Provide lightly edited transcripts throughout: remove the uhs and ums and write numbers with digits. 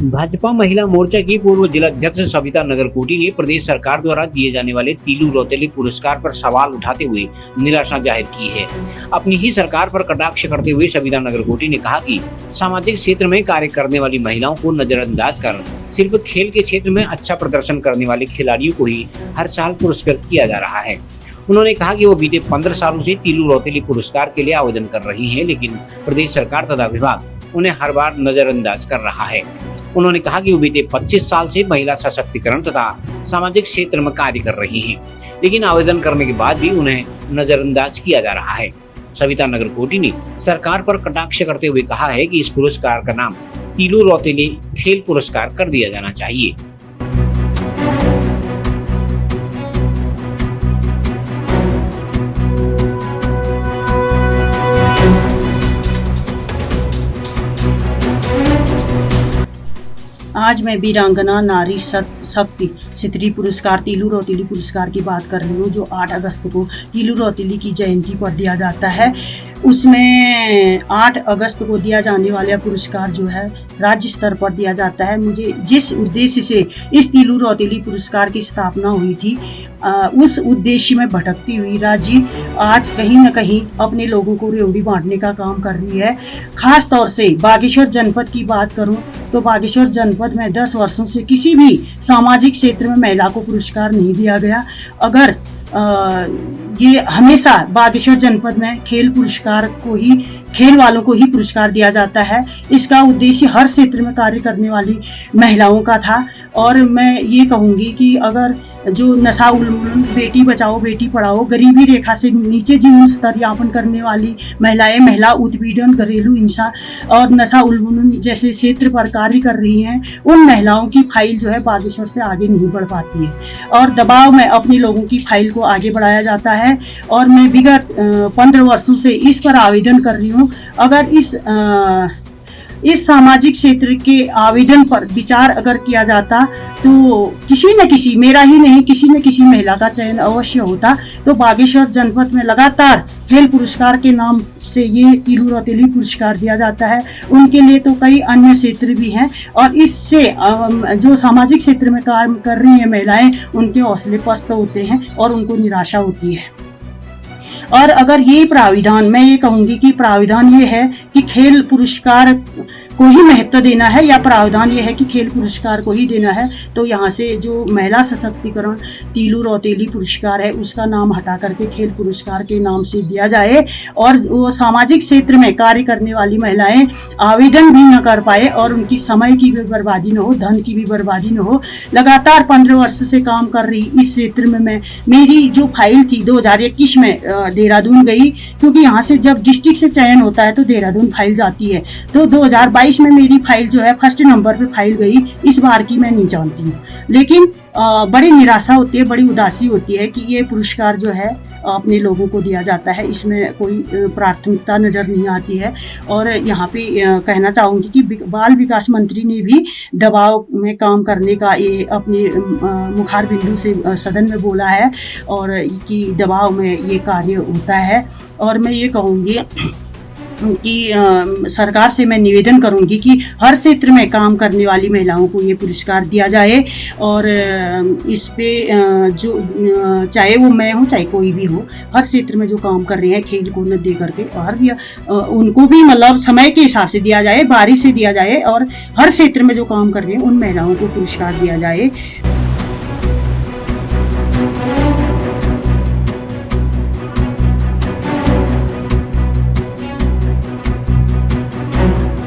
भाजपा महिला मोर्चा की पूर्व जिलाध्यक्ष सविता नगरकोटी ने प्रदेश सरकार द्वारा दिए जाने वाले तीलू रौतेली पुरस्कार पर सवाल उठाते हुए निराशा जाहिर की है। अपनी ही सरकार पर कटाक्ष करते हुए सविता नगरकोटी ने कहा कि सामाजिक क्षेत्र में कार्य करने वाली महिलाओं को नजरअंदाज कर सिर्फ खेल के क्षेत्र में अच्छा प्रदर्शन करने वाले खिलाड़ियों को ही हर साल पुरस्कृत किया जा रहा है। उन्होंने कहा कि वो बीते 15 सालों से तीलू रौतेली पुरस्कार के लिए आवेदन कर रही हैं, लेकिन प्रदेश सरकार तथा विभाग उन्हें हर बार नजरअंदाज कर रहा है। उन्होंने कहा कि वो बीते 25 साल से महिला सशक्तिकरण तथा सामाजिक क्षेत्र में कार्य कर रही हैं, लेकिन आवेदन करने के बाद भी उन्हें नजरअंदाज किया जा रहा है। सविता नगरकोटी ने सरकार पर कटाक्ष करते हुए कहा है कि इस पुरस्कार का नाम तीलू रौतेली खेल पुरस्कार कर दिया जाना चाहिए। आज मैं वीरांगना नारी शक्ति स्त्री पुरस्कार तीलू रौतेली पुरस्कार की बात कर रही हूँ, जो 8 अगस्त को तीलू रौतेली की जयंती पर दिया जाता है। उसमें 8 अगस्त को दिया जाने वाला पुरस्कार जो है राज्य स्तर पर दिया जाता है। मुझे जिस उद्देश्य से इस तीलू रौतेली पुरस्कार की स्थापना हुई थी, उस उद्देश्य में भटकती हुई राज्य आज कहीं न कहीं अपने लोगों को रेवड़ी बांटने का काम कर रही है। खास तौर से बागेश्वर जनपद की बात करूं तो बागेश्वर जनपद में 10 वर्षों से किसी भी सामाजिक क्षेत्र में महिला को पुरस्कार नहीं दिया गया। अगर ये हमेशा बागेश्वर जनपद में खेल पुरस्कार को ही खेल वालों को ही पुरस्कार दिया जाता है। इसका उद्देश्य हर क्षेत्र में कार्य करने वाली महिलाओं का था। और मैं ये कहूँगी कि अगर जो नशा उन्मूलन, बेटी बचाओ बेटी पढ़ाओ, गरीबी रेखा से नीचे जीवन स्तर यापन करने वाली महिलाएं, महिला उत्पीड़न, घरेलू हिंसा और नशा उन्मूलन जैसे क्षेत्र पर कार्य कर रही हैं, उन महिलाओं की फाइल जो है बागेश्वर से आगे नहीं बढ़ पाती है और दबाव में अपने लोगों की फाइल को आगे बढ़ाया जाता है। और मैं विगत 15 वर्षों से इस पर आवेदन कर रही हूँ। अगर इस सामाजिक क्षेत्र के आवेदन पर विचार अगर किया जाता तो किसी न किसी, मेरा ही नहीं, किसी न किसी महिला का चयन अवश्य होता। तो बागेश्वर जनपद में लगातार खेल पुरस्कार के नाम से ये तीलू रौतेली पुरस्कार दिया जाता है। उनके लिए तो कई अन्य क्षेत्र भी हैं और इससे जो सामाजिक क्षेत्र में काम कर रही हैं महिलाएं, उनके हौसले पस्त होते हैं और उनको निराशा होती है। और अगर ये प्राविधान, मैं ये कहूँगी कि प्राविधान ये है कि खेल पुरस्कार को ही महत्व देना है या प्रावधान ये है कि खेल पुरस्कार को ही देना है, तो यहाँ से जो महिला सशक्तिकरण तीलू रौतेली पुरस्कार है उसका नाम हटा करके खेल पुरस्कार के नाम से दिया जाए और वो सामाजिक क्षेत्र में कार्य करने वाली महिलाएं आवेदन भी न कर पाए और उनकी समय की भी बर्बादी न हो, धन की भी बर्बादी न हो। लगातार 15 वर्ष से काम कर रही इस क्षेत्र में मेरी जो फाइल थी 2021 में देहरादून गई, क्योंकि यहाँ से जब डिस्ट्रिक्ट से चयन होता है तो देहरादून फाइल जाती है। तो 2022 में मेरी फाइल जो है फर्स्ट नंबर पे फाइल गई। इस बार की मैं नहीं जानती हूँ, लेकिन बड़ी निराशा होती है, बड़ी उदासी होती है कि ये पुरस्कार जो है अपने लोगों को दिया जाता है, इसमें कोई प्राथमिकता नज़र नहीं आती है। और यहाँ पे कहना चाहूँगी कि बाल विकास मंत्री ने भी दबाव में काम करने का ये अपने मुखार बिंदु से सदन में बोला है और कि दबाव में ये कार्य होता है। और मैं ये कहूँगी कि सरकार से मैं निवेदन करूंगी कि हर क्षेत्र में काम करने वाली महिलाओं को ये पुरस्कार दिया जाए और इस पे जो चाहे वो मैं हूँ चाहे कोई भी हो, हर क्षेत्र में जो काम कर रहे हैं खेल को न दे करके और भी उनको भी मतलब समय के हिसाब से दिया जाए, बारी से दिया जाए और हर क्षेत्र में जो काम कर रहे हैं उन महिलाओं को पुरस्कार दिया जाए।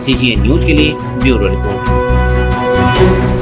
CGN न्यूज के लिए ब्यूरो रिपोर्ट।